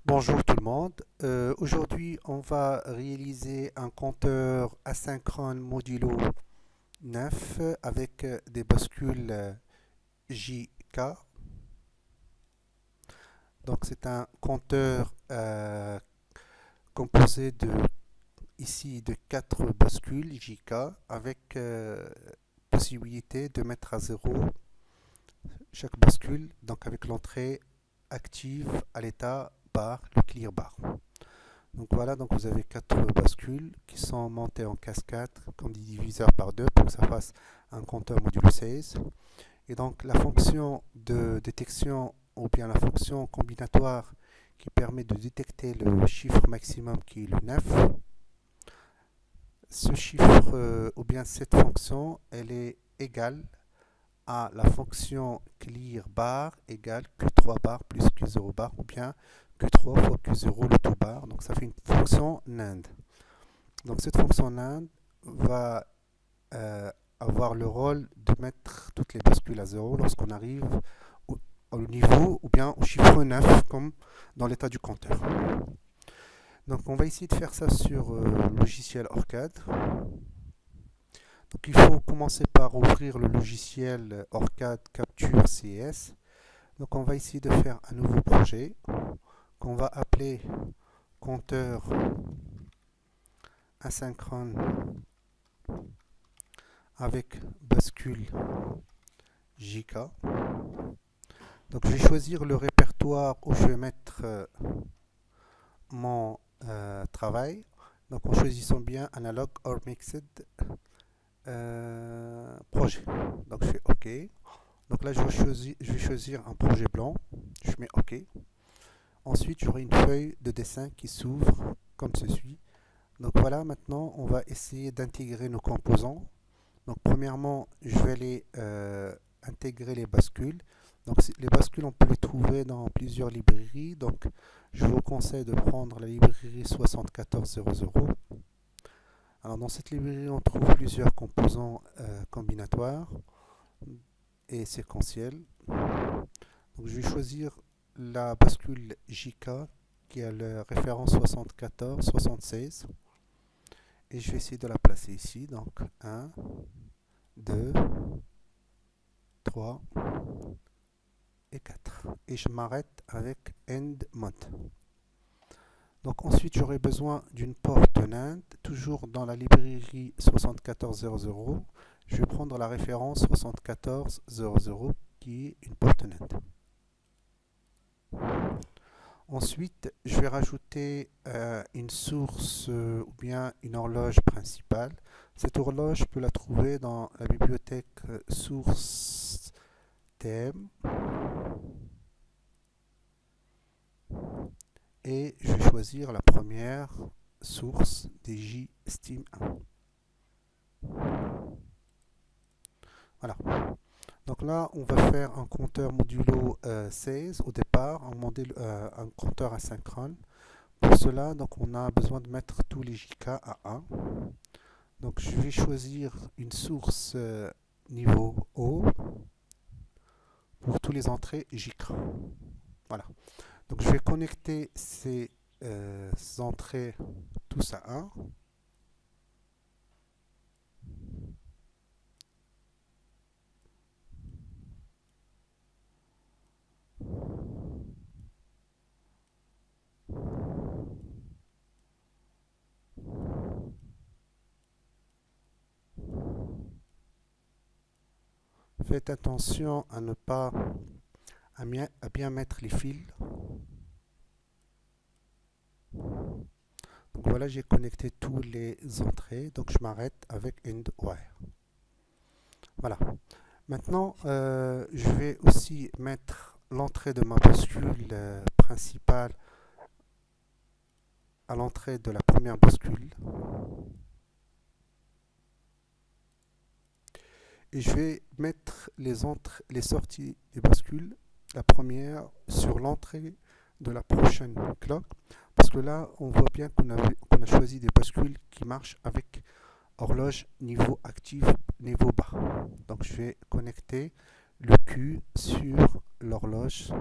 Bonjour tout le monde. Aujourd'hui, on va réaliser un compteur asynchrone modulo 9 avec des bascules JK. Donc, c'est un compteur composé de 4 bascules JK avec possibilité de mettre à zéro chaque bascule, donc avec l'entrée active à l'état bar, le clear bar. Donc voilà, donc vous avez 4 bascules qui sont montées en cascade comme des diviseurs par 2 pour que ça fasse un compteur modulo 16. Et donc la fonction de détection ou bien la fonction combinatoire qui permet de détecter le chiffre maximum qui est le 9, ce chiffre ou bien cette fonction, elle est égale à la fonction clear bar égale Q3 bar plus Q0 bar ou bien Q3 fois Q0 le tout bar. Donc ça fait une fonction NAND. Donc cette fonction NAND va avoir le rôle de mettre toutes les bascules à zéro lorsqu'on arrive au niveau ou bien au chiffre 9 comme dans l'état du compteur. Donc on va essayer de faire ça sur le logiciel ORCAD. Donc il faut commencer par ouvrir le logiciel ORCAD Capture CS. Donc on va essayer de faire un nouveau projet qu'on va appeler compteur asynchrone avec bascule JK. Donc je vais choisir le répertoire où je vais mettre mon travail. Donc en choisissant bien Analog or Mixed projet. Donc je fais OK. Donc là je vais choisir un projet blanc. Je mets OK. Ensuite j'aurai une feuille de dessin qui s'ouvre comme ceci. Donc voilà, maintenant on va essayer d'intégrer nos composants. Donc premièrement, je vais aller intégrer les bascules. Donc les bascules, on peut les trouver dans plusieurs librairies. Donc je vous conseille de prendre la librairie 7400. Alors dans cette librairie, on trouve plusieurs composants combinatoires et séquentiels. Donc je vais choisir la bascule JK qui a la référence 7476 et je vais essayer de la placer ici. Donc 1, 2, 3 et 4. Et je m'arrête avec End Mode. Donc ensuite j'aurai besoin d'une porte NAND, toujours dans la librairie 7400. Je vais prendre la référence 7400 qui est une porte NAND. Ensuite, je vais rajouter une source ou bien une horloge principale. Cette horloge, je peux la trouver dans la bibliothèque source TM. Et je vais choisir la première source DJ Steam 1. Voilà. Donc là, on va faire un compteur modulo 16 au départ, un compteur asynchrone. Pour cela, donc, on a besoin de mettre tous les JK à 1. Donc je vais choisir une source niveau haut pour toutes les entrées JK. Voilà. Donc je vais connecter ces entrées tous à 1. Faites attention à ne pas à bien mettre les fils. Donc voilà, j'ai connecté tous les entrées. Donc je m'arrête avec End Wire. Voilà. Maintenant, je vais aussi mettre l'entrée de ma bascule principale à l'entrée de la première bascule. Et je vais mettre les sorties des bascules, la première sur l'entrée de la prochaine clock. Parce que là, on voit bien qu'on a choisi des bascules qui marchent avec horloge niveau actif, niveau bas. Donc je vais connecter le Q sur l'horloge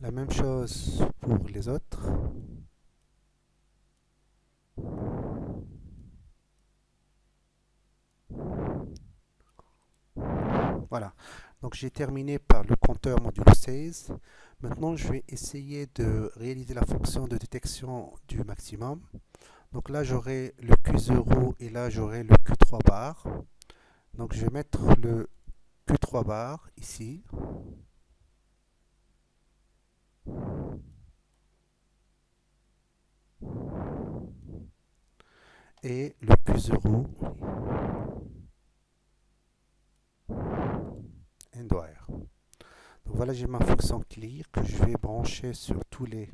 La même chose pour les autres. Voilà. Donc j'ai terminé par le compteur modulo 16. Maintenant, je vais essayer de réaliser la fonction de détection du maximum. Donc là, j'aurai le Q0 et là, j'aurai le Q3 bar. Donc je vais mettre le Q3 bar ici. Et le Q0 end wire. Donc voilà, j'ai ma fonction clear que je vais brancher sur tous les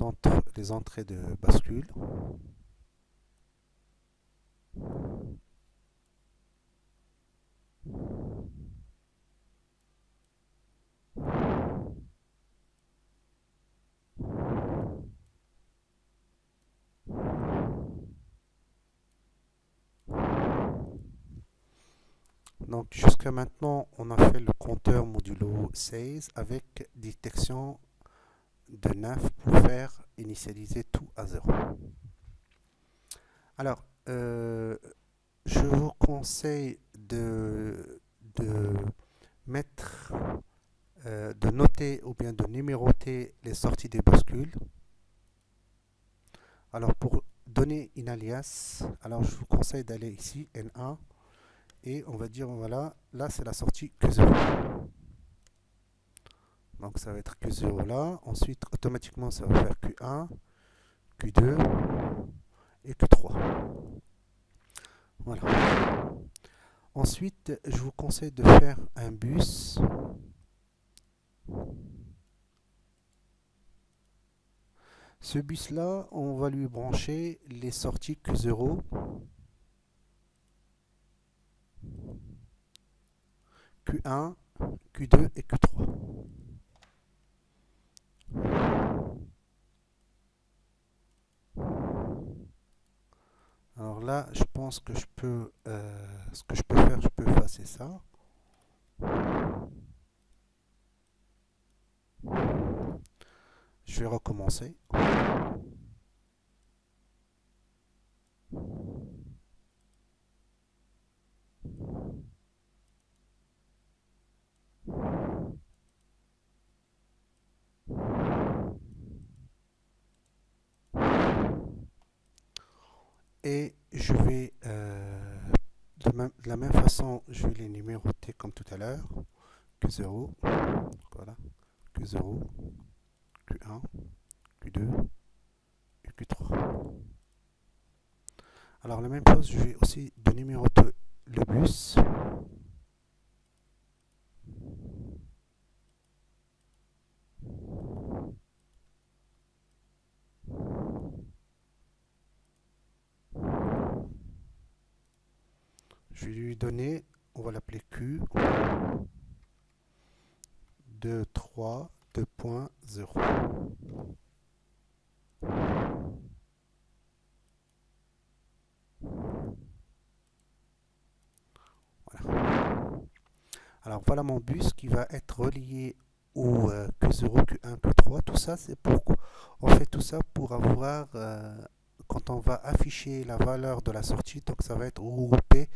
entrées de bascule. Donc jusqu'à maintenant, on a fait le compteur modulo 16 avec détection de 9 pour faire initialiser tout à 0. Alors, je vous conseille de mettre, de noter ou bien de numéroter les sorties des bascules. Alors pour donner une alias, alors je vous conseille d'aller ici, N1, et on va dire, voilà, là c'est la sortie Q0. Donc ça va être Q0 là, ensuite automatiquement ça va faire Q1, Q2 et Q3. Voilà. Ensuite, je vous conseille de faire un bus. Ce bus là, on va lui brancher les sorties Q0, Q1, Q2 et Q3. Alors là, je pense que je peux, ce que je peux faire, je peux effacer ça. Je vais recommencer. Et je vais, de la même façon, je vais les numéroter comme tout à l'heure. Q0, voilà, Q0, Q1, Q2 et Q3. Alors la même chose, je vais aussi de numéroter le bus. Je vais lui donner, on va l'appeler Q 23 2.0. Voilà. Alors voilà mon bus qui va être relié au Q0, Q1, Q3. Tout ça, c'est pour, on fait tout ça pour avoir, quand on va afficher la valeur de la sortie, donc ça va être regroupé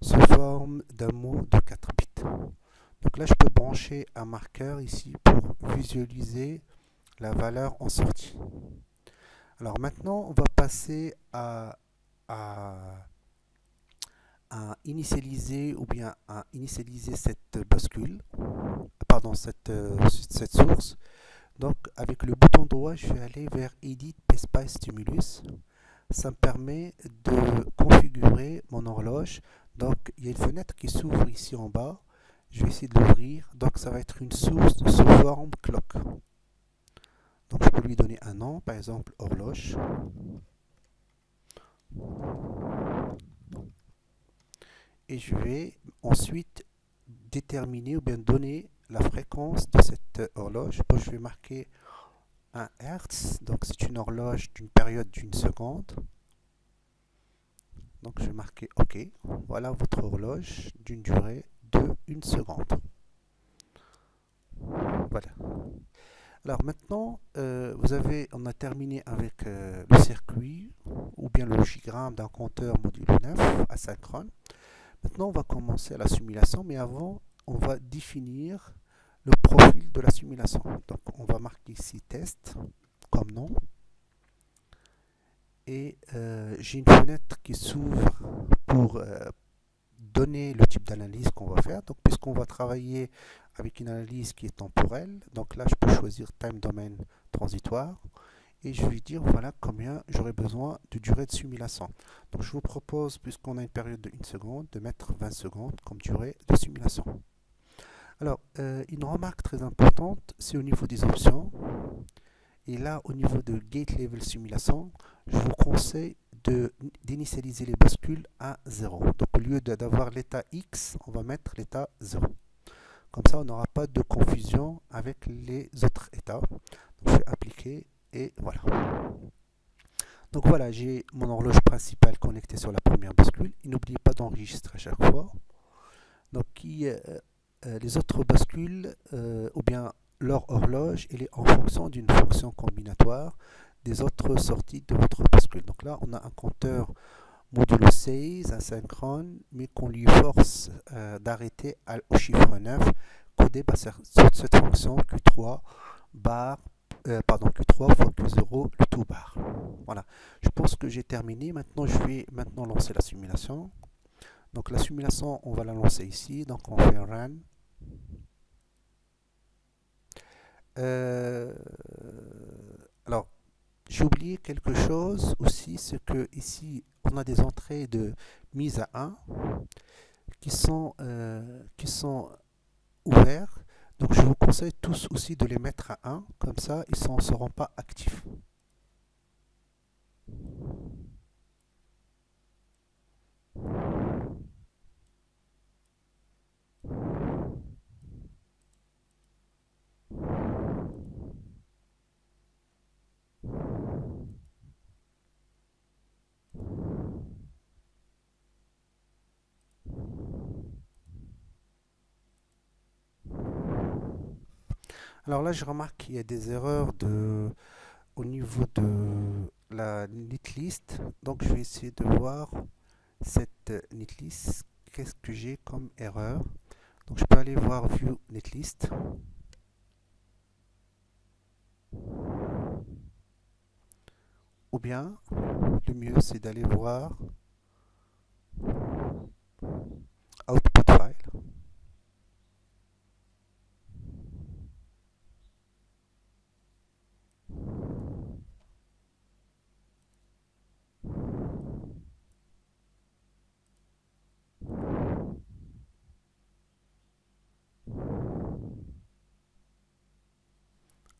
sous forme d'un mot de 4 bits. Donc là, je peux brancher un marqueur ici pour visualiser la valeur en sortie. Alors maintenant, on va passer à initialiser ou bien à initialiser cette bascule, pardon, cette source. Donc avec le bouton droit, je vais aller vers Edit PSpice Stimulus. Ça me permet de configurer mon horloge. Donc il y a une fenêtre qui s'ouvre ici en bas. Je vais essayer de l'ouvrir. Donc ça va être une source sous forme clock. Donc je peux lui donner un nom, par exemple horloge. Et je vais ensuite déterminer ou bien donner la fréquence de cette horloge. Donc je vais marquer 1 Hertz, donc c'est une horloge d'une période d'une seconde. Donc je vais marquer OK. Voilà votre horloge d'une durée de 1 seconde. Voilà. Alors maintenant, on a terminé avec le circuit ou bien le logigramme d'un compteur modulo 9 asynchrone. Maintenant, on va commencer la simulation, mais avant, on va définir le profil de la simulation. Donc, on va marquer ici test comme nom. Et j'ai une fenêtre qui s'ouvre pour donner le type d'analyse qu'on va faire. Donc, puisqu'on va travailler avec une analyse qui est temporelle, donc là, je peux choisir time domain transitoire. Et je vais dire, voilà combien j'aurai besoin de durée de simulation. Donc, je vous propose, puisqu'on a une période de 1 seconde, de mettre 20 secondes comme durée de simulation. Alors, une remarque très importante, c'est au niveau des options. Et là, au niveau de Gate Level Simulation, je vous conseille d'initialiser les bascules à 0. Donc, au lieu d'avoir l'état X, on va mettre l'état 0. Comme ça, on n'aura pas de confusion avec les autres états. Donc, je vais appliquer et voilà. Donc voilà, j'ai mon horloge principale connectée sur la première bascule. Et n'oubliez pas d'enregistrer à chaque fois. Donc, les autres bascules, ou bien leur horloge, elle est en fonction d'une fonction combinatoire des autres sorties de votre bascule. Donc là, on a un compteur modulo 16 asynchrone, mais qu'on lui force d'arrêter au chiffre 9, codé sur cette fonction Q3 bar, Q3 fois Q0, le tout bar. Voilà, je pense que j'ai terminé. Maintenant, je vais lancer la simulation. Donc la simulation, on va la lancer ici. Donc on fait un run. Alors, j'ai oublié quelque chose aussi, c'est que ici, on a des entrées de mise à 1 qui sont ouverts. Donc, je vous conseille tous aussi de les mettre à 1, comme ça, ils ne seront pas actifs. Alors là, je remarque qu'il y a des erreurs au niveau de la netlist. Donc, je vais essayer de voir cette netlist. Qu'est-ce que j'ai comme erreur? Donc, je peux aller voir View Netlist. Ou bien, le mieux, c'est d'aller voir Output File.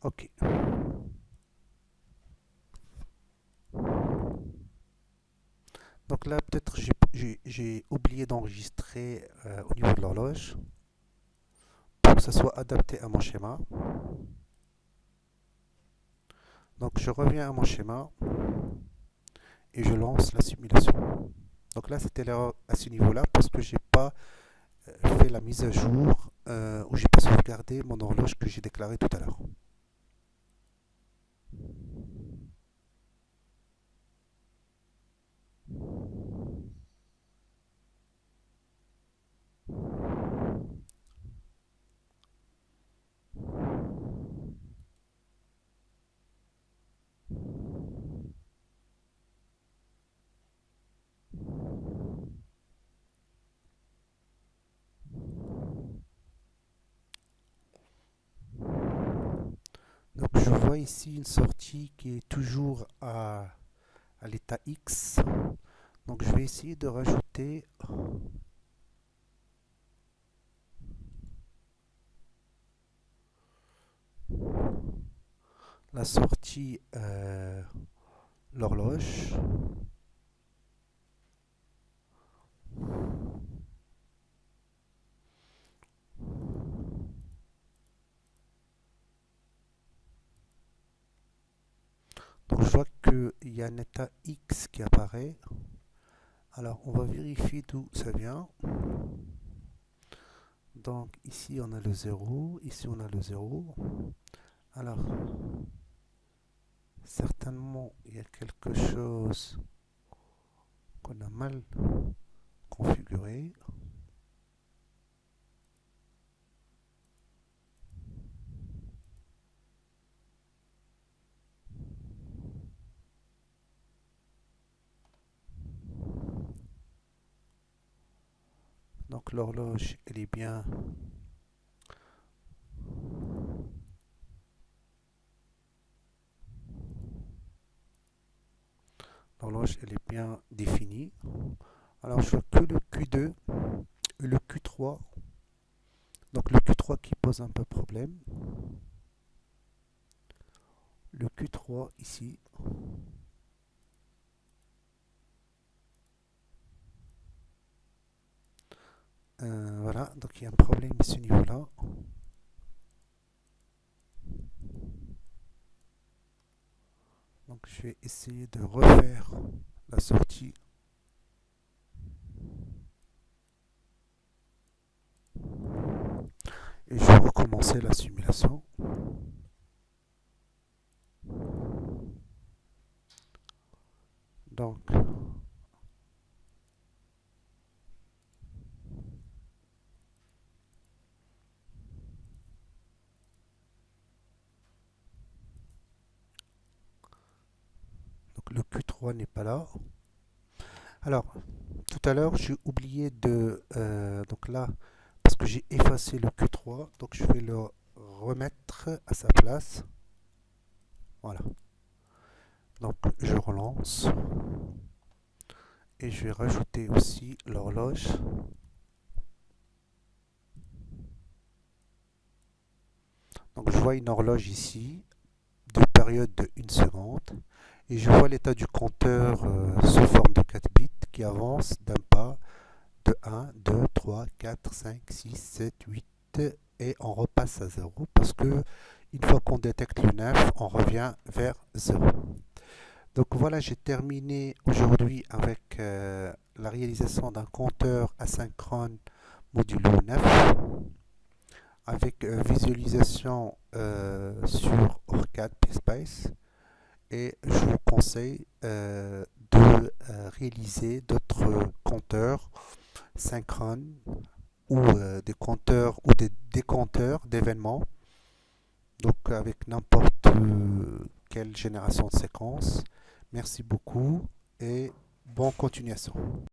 OK. Donc là, peut-être j'ai oublié d'enregistrer au niveau de l'horloge pour que ça soit adapté à mon schéma. Donc je reviens à mon schéma et je lance la simulation. Donc là, c'était l'erreur à ce niveau-là parce que j'ai pas fait la mise à jour ou j'ai pas sauvegardé mon horloge que j'ai déclaré tout à l'heure. Donc je vois ici une sortie qui est toujours à l'état X. Donc je vais essayer de rajouter la sortie l'horloge. Donc je vois qu'il y a un état X qui apparaît. Alors on va vérifier d'où ça vient. Donc ici on a le 0, ici on a le 0. Alors, certainement, il y a quelque chose qu'on a mal configuré. Donc l'horloge, elle est bien. L'horloge, elle est bien définie. Alors je vois que le Q2 et le Q3. Donc le Q3 qui pose un peu problème. Le Q3 ici. Voilà, donc il y a un problème à ce niveau-là. Donc je vais essayer de refaire la sortie. Et je vais recommencer la simulation. Donc, le Q3 n'est pas là. Alors, tout à l'heure, j'ai oublié de... donc là, parce que j'ai effacé le Q3, donc je vais le remettre à sa place. Voilà. Donc, je relance. Et je vais rajouter aussi l'horloge. Donc, je vois une horloge ici, de période de 1 seconde. Et je vois l'état du compteur sous forme de 4 bits qui avance d'un pas de 1, 2, 3, 4, 5, 6, 7, 8 et on repasse à 0 parce que une fois qu'on détecte le 9, on revient vers 0. Donc voilà, j'ai terminé aujourd'hui avec la réalisation d'un compteur asynchrone modulo 9 avec visualisation sur ORCAD PSpace. Et je vous conseille de réaliser d'autres compteurs synchrones ou des compteurs ou des décompteurs d'événements, donc avec n'importe quelle génération de séquence. Merci beaucoup et bonne continuation.